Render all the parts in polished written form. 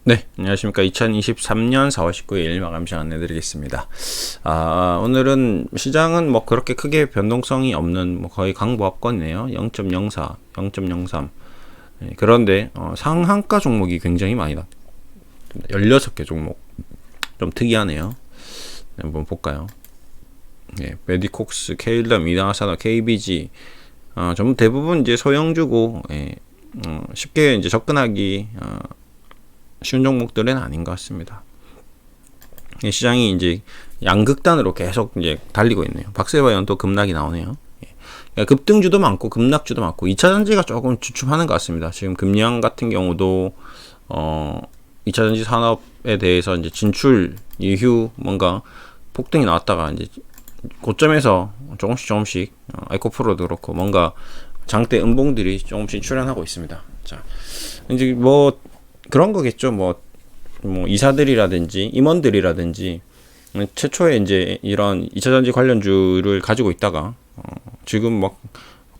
네, 안녕하십니까. 2023년 4월 19일 마감 시간 안내드리겠습니다. 오늘은 시장은 뭐 그렇게 크게 변동성이 없는 뭐 거의 강보합권이네요. 0.04, 0.03. 그런데 상한가 종목이 굉장히 많이 나. 16개 종목. 좀 특이하네요. 한번 볼까요? 예, 메디콕스, 케일럼, 이나사나, KBG. 전부 대부분 이제 소형주고, 쉽게 이제 접근하기, 쉬운 종목들은 아닌 것 같습니다. 시장이 이제 양극단으로 계속 이제 달리고 있네요. 박스바이오는 또 급락이 나오네요. 그러니까 급등주도 많고 급락주도 많고 2차전지가 조금 주춤하는 것 같습니다. 지금 금양 같은 경우도 2차전지 산업에 대해서 이제 진출 이후 뭔가 폭등이 나왔다가 이제 고점에서 조금씩 에코프로도 그렇고 뭔가 장대 음봉들이 조금씩 출현하고 있습니다. 자, 이제 뭐 그런 거겠죠. 뭐 이사들이라든지 임원들이라든지 최초에 이제 이런 2차전지 관련주를 가지고 있다가 지금 뭐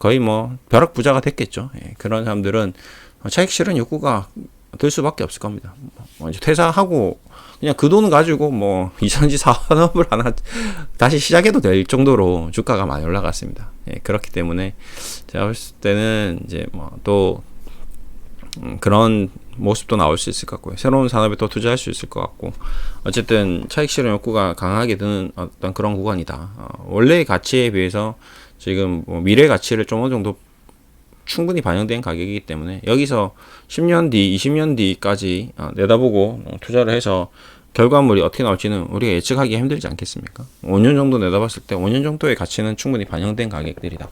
거의 뭐 벼락부자가 됐겠죠. 예, 그런 사람들은 차익 실현 욕구가 들 수밖에 없을 겁니다. 이제 퇴사하고 그냥 그 돈 가지고 뭐 2차전지 산업을 하나 다시 시작해도 될 정도로 주가가 많이 올라갔습니다. 예, 그렇기 때문에 제가 봤을 때는 이제 뭐 또 그런 모습도 나올 수 있을 것 같고요. 새로운 산업에 또 투자할 수 있을 것 같고, 어쨌든 차익 실현 욕구가 강하게 드는 어떤 그런 구간이다. 원래의 가치에 비해서 지금 뭐 미래 가치를 좀 어느 정도 충분히 반영된 가격이기 때문에 여기서 10년 뒤, 20년 뒤까지 내다보고 투자를 해서 결과물이 어떻게 나올지는 우리가 예측하기 힘들지 않겠습니까? 5년 정도 내다봤을 때 5년 정도의 가치는 충분히 반영된 가격들이다.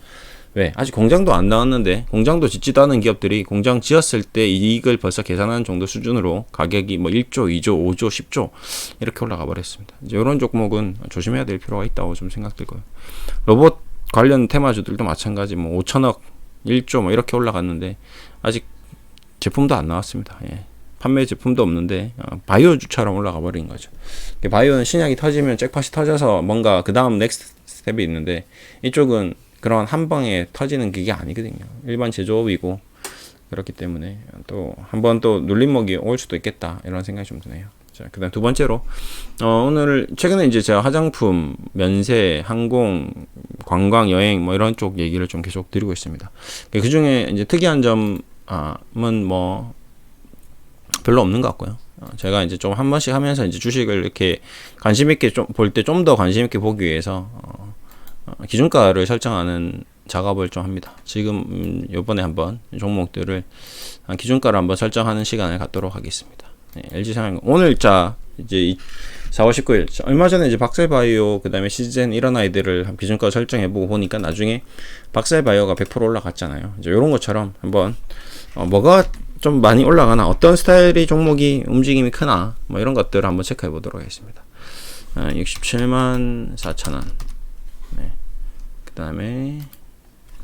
왜? 아직 공장도 안 나왔는데 공장도 짓지도 않은 기업들이 공장 지었을 때 이익을 벌써 계산하는 정도 수준으로 가격이 뭐 1조, 2조, 5조, 10조 이렇게 올라가 버렸습니다. 이제 이런 종목은 조심해야 될 필요가 있다고 좀 생각들고요. 로봇 관련 테마주들도 마찬가지 뭐 5천억, 1조 뭐 이렇게 올라갔는데 아직 제품도 안 나왔습니다. 예. 판매 제품도 없는데 바이오주처럼 올라가 버린 거죠. 바이오는 신약이 터지면 잭팟이 터져서 뭔가 그 다음 넥스트 스텝이 있는데 이쪽은 그런 한 방에 터지는 그게 아니거든요. 일반 제조업이고 그렇기 때문에 또 한번 또 눌림목이 올 수도 있겠다 이런 생각이 좀 드네요. 자, 그다음 두 번째로 오늘 최근에 이제 제가 화장품, 면세, 항공, 관광, 여행 뭐 이런 쪽 얘기를 좀 계속 드리고 있습니다. 그 중에 이제 특이한 점은 뭐 별로 없는 것 같고요. 제가 이제 좀 한 번씩 하면서 이제 주식을 이렇게 관심 있게 좀 볼 때 좀 더 관심 있게 보기 위해서 기준가를 설정하는 작업을 좀 합니다. 지금 요번에 한번 종목들을 기준가를 한번 설정하는 시간을 갖도록 하겠습니다. 네, LG생활 오늘자 이제 4월 19일 얼마 전에 이제 박셀바이오 그다음에 시즌 이런 아이들을 기준가 설정해보고 보니까 나중에 박셀바이오가 100% 올라갔잖아요. 이제 이런 것처럼 한번 뭐가 좀 많이 올라가나 어떤 스타일의 종목이 움직임이 크나 뭐 이런 것들을 한번 체크해 보도록 하겠습니다. 67만 4천원. 네. 그 다음에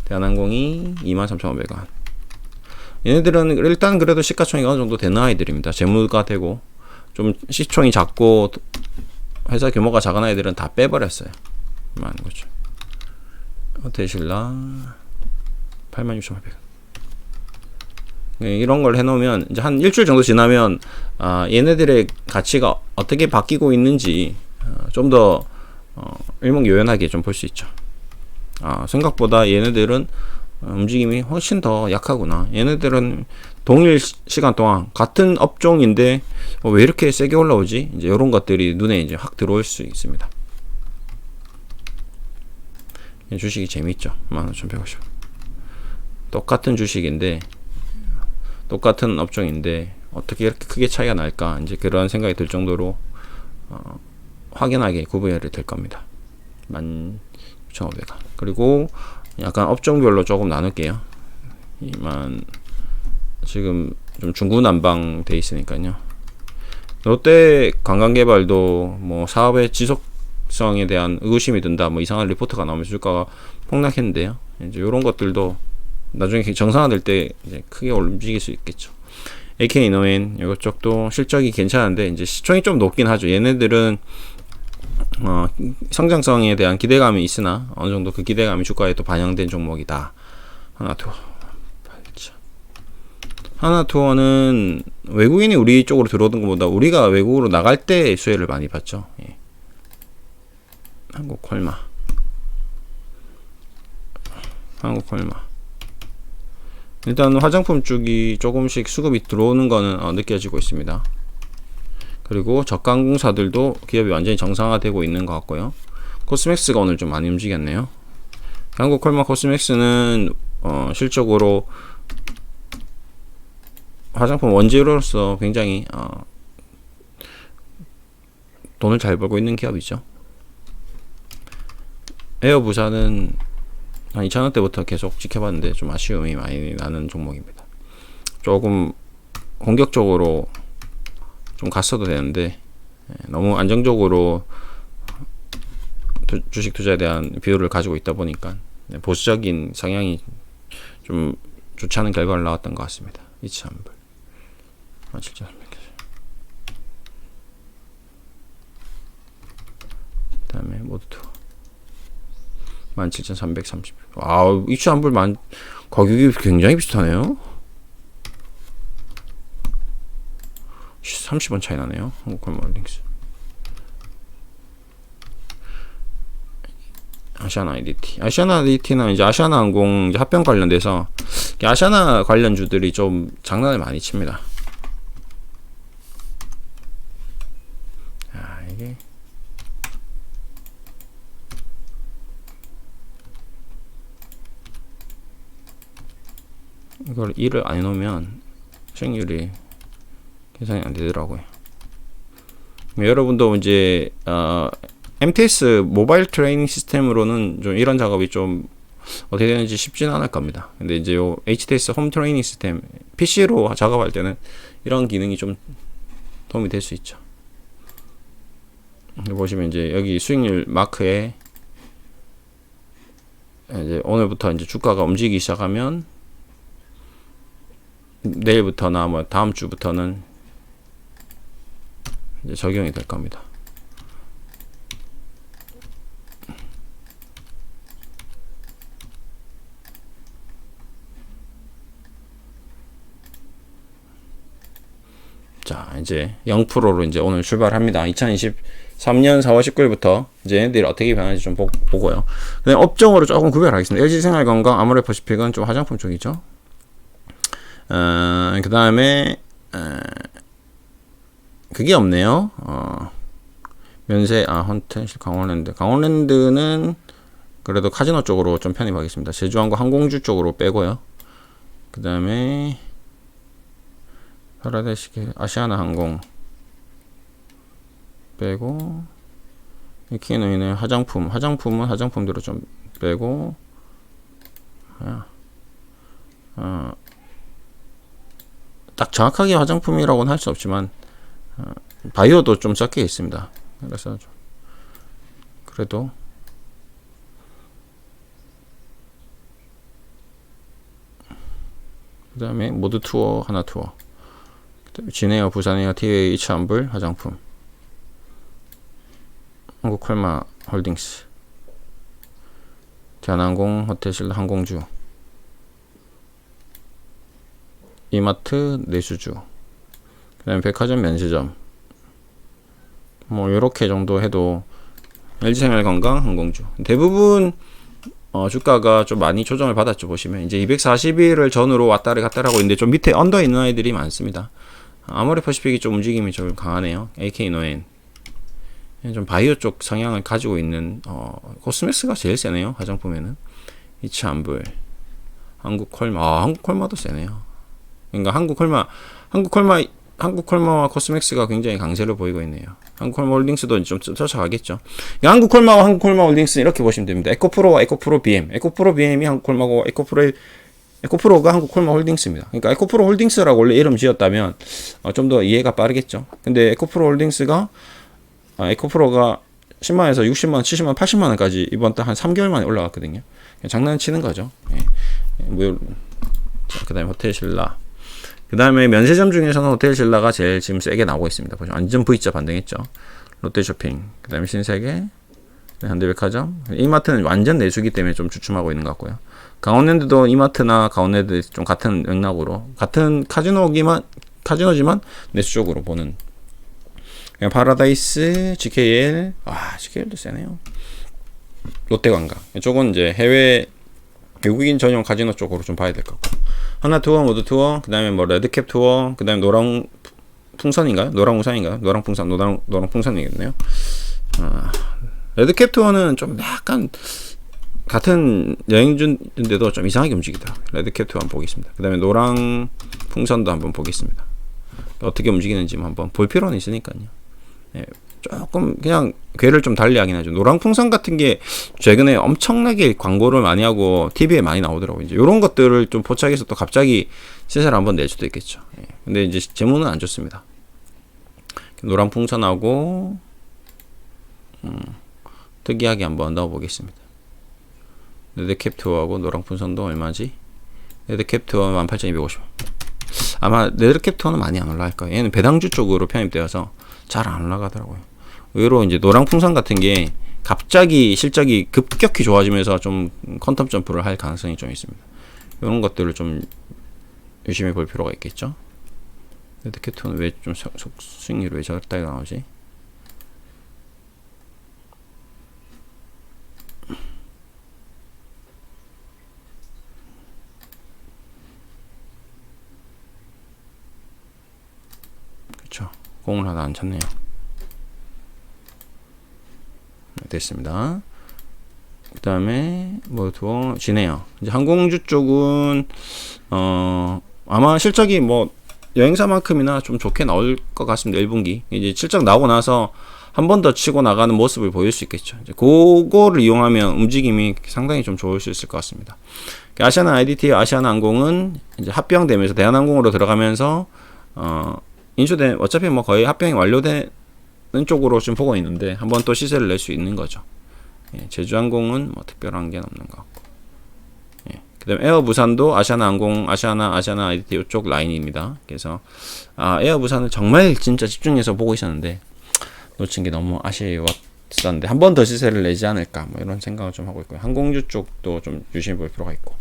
대한항공이 23,500원. 얘네들은 일단 그래도 시가총이 어느 정도 되는 아이들입니다. 재무가 되고 좀 시총이 작고 회사 규모가 작은 아이들은 다 빼버렸어요. 많은 거죠. 호텔신라 86,800원. 이런 걸 해놓으면 이제 한 일주일 정도 지나면 얘네들의 가치가 어떻게 바뀌고 있는지 좀 더 일목요연하게 좀 볼 수 있죠. 생각보다 얘네들은 움직임이 훨씬 더 약하구나. 얘네들은 동일 시간 동안 같은 업종인데 왜 이렇게 세게 올라오지? 이제 이런 것들이 눈에 이제 확 들어올 수 있습니다. 주식이 재밌죠. 15,150원. 똑같은 주식인데 똑같은 업종인데 어떻게 이렇게 크게 차이가 날까? 이제 그런 생각이 들 정도로 확연하게 구분이 될 겁니다. 16,500원. 그리고 약간 업종별로 조금 나눌게요. 지금 좀 중구난방 돼 있으니까요. 롯데 관광개발도 뭐 사업의 지속성에 대한 의구심이 든다. 뭐 이상한 리포트가 나오면서 주가가 폭락했는데요. 이제 이런 것들도 나중에 정상화될 때 이제 크게 움직일 수 있겠죠. AK이노엔 이쪽도 실적이 괜찮은데 이제 시총이 좀 높긴 하죠. 얘네들은 성장성에 대한 기대감이 있으나 어느 정도 그 기대감이 주가에 또 반영된 종목이다. 하나 더 하나투어는 외국인이 우리 쪽으로 들어오는 것보다 우리가 외국으로 나갈 때 수혜를 많이 받죠. 예. 한국콜마 일단 화장품 쪽이 조금씩 수급이 들어오는 거는 느껴지고 있습니다. 그리고 저가항공사들도 기업이 완전히 정상화되고 있는 것 같고요. 코스맥스가 오늘 좀 많이 움직였네요. 한국콜마 코스맥스는 실적으로 화장품 원재료로서 굉장히 돈을 잘 벌고 있는 기업이죠. 에어부산은 한 2,000원대부터 계속 지켜봤는데 좀 아쉬움이 많이 나는 종목입니다. 조금 공격적으로 좀 갔어도 되는데 너무 안정적으로 주식 투자에 대한 비율을 가지고 있다 보니까 보수적인 성향이 좀 좋지 않은 결과를 나왔던 것 같습니다. 이치한불 17,300. 그 다음에 모드투어 17,330. 와우, 이치한불 가격이 굉장히 비슷하네요. 30원 차이 나네요. 한국콜마홀딩스. 아시아나 IDT는 이제 아시아나항공 합병 관련돼서 아시아나 관련주들이 좀 장난을 많이 칩니다. 이게 이걸 1을 안 해놓으면 수익률이 계산이 안 되더라고요. 여러분도 이제 MTS 모바일 트레이닝 시스템으로는 좀 이런 작업이 좀 어떻게 되는지 쉽지는 않을 겁니다. 근데 이제 요 HTS 홈 트레이닝 시스템 PC로 작업할 때는 이런 기능이 좀 도움이 될 수 있죠. 보시면 이제 여기 수익률 마크에 이제 오늘부터 이제 주가가 움직이기 시작하면 내일부터나 뭐 다음 주부터는 이제 적용이 될 겁니다. 자, 이제 0%로 이제 오늘 출발합니다. 2023년 4월 19일부터 이제 얘네들이 어떻게 변하는지 좀 보고요. 그다음에 업종으로 조금 구별하겠습니다. LG생활건강, 아모레퍼시픽은 좀 화장품 쪽이죠. 그 다음에 그게 없네요. 면세, 헌텐실, 강원랜드는 그래도 카지노 쪽으로 좀 편입하겠습니다. 제주항공 항공주 쪽으로 빼고요. 그 다음에 파라다이스계, 아시아나항공 빼고, 키노인의 화장품은 화장품대로 좀 빼고, 딱 정확하게 화장품이라고는 할 수 없지만 바이오도 좀 적게 있습니다. 그래서 좀 그래도 그 다음에 모드투어, 하나투어, 진에어, 부산에어, 티웨이, 이치한불, 화장품, 한국콜마 홀딩스, 대한항공, 호텔신라, 항공주, 이마트, 내수주, 그 다음에 백화점, 면세점, 뭐 요렇게 정도 해도 LG생활건강, 항공주 대부분 주가가 좀 많이 조정을 받았죠. 보시면 이제 240일을 전후로 왔다리 갔다리 하고 있는데 좀 밑에 언더 있는 아이들이 많습니다. 아모레퍼시픽이 좀 움직임이 좀 강하네요. AK노엔 좀 바이오 쪽 성향을 가지고 있는 코스맥스가 제일 세네요. 화장품에는 이치한불, 한국콜마, 한국콜마도 세네요. 그러니까 한국콜마와 코스맥스가 굉장히 강세를 보이고 있네요. 한국콜마 홀딩스도 좀 쫓아가겠죠. 한국콜마와 한국콜마 홀딩스 이렇게 보시면 됩니다. 에코프로와 에코프로 BM, 에코프로 BM이 한국콜마고 에코프로가 한국콜마 홀딩스입니다. 그러니까 에코프로 홀딩스라고 원래 이름 지었다면 좀 더 이해가 빠르겠죠. 근데 에코프로가 10만에서 60만, 70만, 80만 원까지 이번 달 한 3개월 만에 올라갔거든요. 장난치는 거죠. 그 다음에 호텔신라. 그 다음에 면세점 중에서는 호텔신라가 제일 지금 세게 나오고 있습니다. 완전 V자 반등했죠. 롯데쇼핑, 그 다음에 신세계, 현대백화점, 이마트는 완전 내수기 때문에 좀 주춤하고 있는 것 같고요. 강원랜드도 이마트나 강원랜드 좀 같은 맥락으로 같은 카지노지만 내수 쪽으로 보는. 파라다이스, GKL, GKL도 세네요. 롯데관광 이쪽은 이제 해외 외국인 전용 카지노 쪽으로 좀 봐야 될 것 같고, 하나 투어, 모두 투어, 그 다음에 뭐 레드캡 투어, 그 다음에 노랑풍선인가요? 노랑풍선이겠네요. 레드캡 투어는 좀 약간 같은 여행주인데도 좀 이상하게 움직이다. 레드캡 투어 한번 보겠습니다. 그 다음에 노랑풍선도 한번 보겠습니다. 어떻게 움직이는지 한번 볼 필요는 있으니까요. 예, 조금 그냥 궤를 좀 달리하긴 하죠. 노랑풍선 같은 게 최근에 엄청나게 광고를 많이 하고 TV에 많이 나오더라고요. 이제 이런 것들을 좀 포착해서 또 갑자기 시세를 한번 낼 수도 있겠죠. 예, 근데 이제 재무는 안 좋습니다. 노랑풍선하고 특이하게 한번 넣어보겠습니다. 레드캡 투어하고 노랑풍선도 얼마지? 레드캡 투어 18,250원. 아마 레드캡 투어는 많이 안 올라갈 거예요. 얘는 배당주 쪽으로 편입되어서 잘 안 올라가더라고요. 의외로 이제 노랑풍선 같은 게 갑자기 실적이 급격히 좋아지면서 좀 퀀텀 점프를 할 가능성이 좀 있습니다. 이런 것들을 좀 유심히 볼 필요가 있겠죠. 레드캡 투어는 왜 좀 수익률이 왜 저렇게 나오지? 그렇죠. 공을 하나 안 찼네요. 됐습니다. 그 다음에 뭐 투어 지네요. 이제 항공주 쪽은 아마 실적이 뭐 여행사만큼이나 좀 좋게 나올 것 같습니다. 1분기 이제 실적 나오고 나서 한 번 더 치고 나가는 모습을 보일 수 있겠죠. 이제 그거를 이용하면 움직임이 상당히 좀 좋을 수 있을 것 같습니다. 아시아나 IDT, 아시아나항공은 이제 합병되면서 대한항공으로 들어가면서 인수된, 어차피 뭐 거의 합병이 완료되는 쪽으로 지금 보고 있는데 한번 또 시세를 낼 수 있는 거죠. 예, 제주항공은 뭐 특별한 게 없는 것 같고, 예, 그 다음에 에어부산도 아시아나항공, 아시아나 IDT 이쪽 라인입니다. 그래서 에어부산을 정말 진짜 집중해서 보고 있었는데 놓친 게 너무 아쉬웠었는데 한 번 더 시세를 내지 않을까 뭐 이런 생각을 좀 하고 있고요. 항공주 쪽도 좀 유심히 볼 필요가 있고,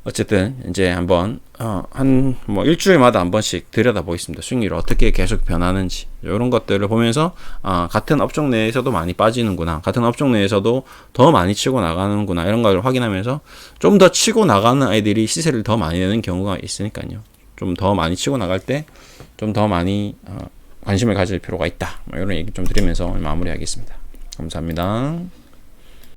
어쨌든 이제 한번 한 뭐 일주일마다 한 번씩 들여다 보겠습니다. 수익률이 어떻게 계속 변하는지 이런 것들을 보면서 같은 업종 내에서도 많이 빠지는구나, 같은 업종 내에서도 더 많이 치고 나가는구나, 이런 걸 확인하면서 좀 더 치고 나가는 아이들이 시세를 더 많이 내는 경우가 있으니까요. 좀 더 많이 치고 나갈 때 좀 더 많이 관심을 가질 필요가 있다. 뭐 이런 얘기 좀 드리면서 오늘 마무리하겠습니다. 감사합니다.